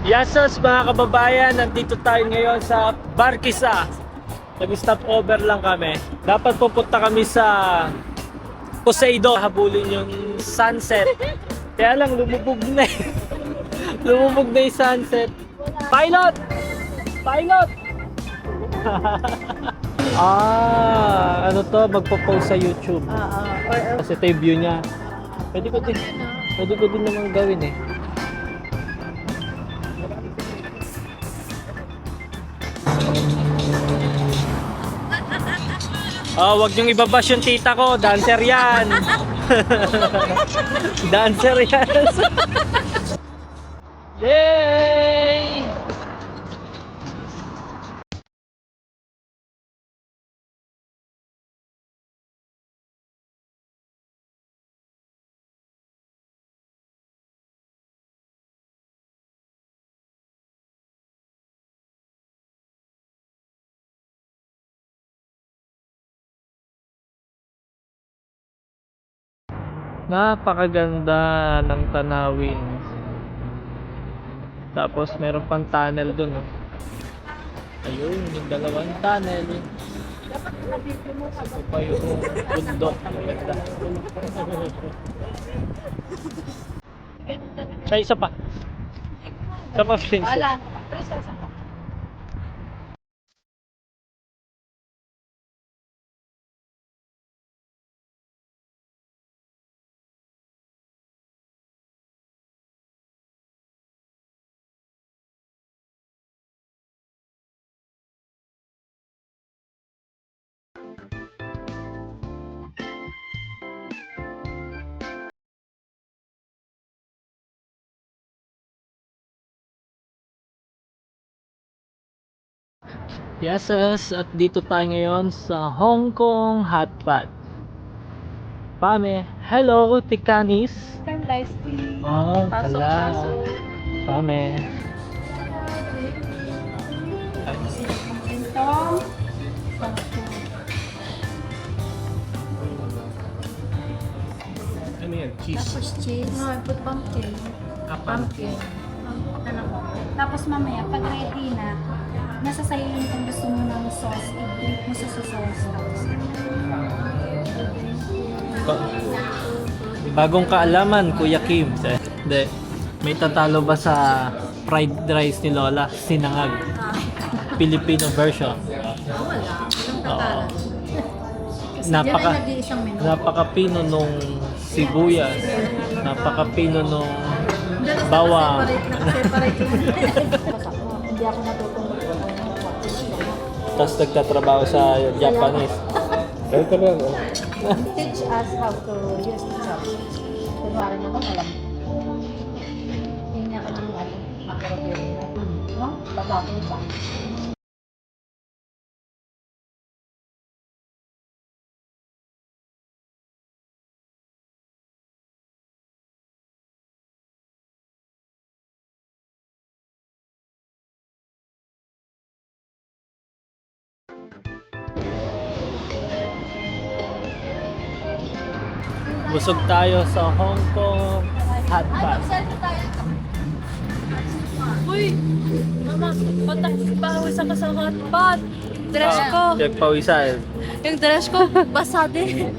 Yasos mga kababayan, nandito tayo ngayon sa Barkisa. Nag-stop over lang kami. Dapat pupunta kami sa Poseidon. Habulin yung sunset. Kaya lang lumubog na eh. Lumubog na yung sunset. Pilot! Pilot! Ano to? Magpo-post sa YouTube. Kasi ito yung view niya. Pwede ko din naman gawin eh. Oh, wag niyong ibabash yung tita ko. Dancer yan. Dancer yan. Yay! Napakaganda ng tanawin. Tapos meron pang tunnel dun. Oh. Ayun, yung dalawang tunnel. Ito pa yung bundok. Maganda. Ay, isa pa. Isa pa, Prince. Wala. Yes, at dito tayo ngayon sa Hong Kong Hotpot. Pame, hello, Tikanis. Time life tea. Oh, Pasok, kala. pasok. Pame. Ito. Ano yan? Cheese? Tapos cheese. No, I put pumpkin. Pumpkin. Ano ko. Tapos mamaya, pag ready na, nasa sa'yo yun kung gusto mo ng sauce, i-drip mo sa sauce. Bagong kaalaman, Kuya Kim. Hindi. May tatalo ba sa fried rice ni Lola? Sinangag. Filipino version. Oo. Napaka-pino nung sibuyas. Napaka-pino nung bawang. Hindi ako natutong. Tapos nagtatrabaho sa Japanese. Ito lang. Teach us how to use the sauce. Kunwari naman alam. Hindi ako ng macaroni. No? Babaki pa. Busog tayo sa Hong Kong Hotpot. Uy! Mama, pawis ako sa hotpot. Dress ko. Check pawisan. Yung dress ko, basa din.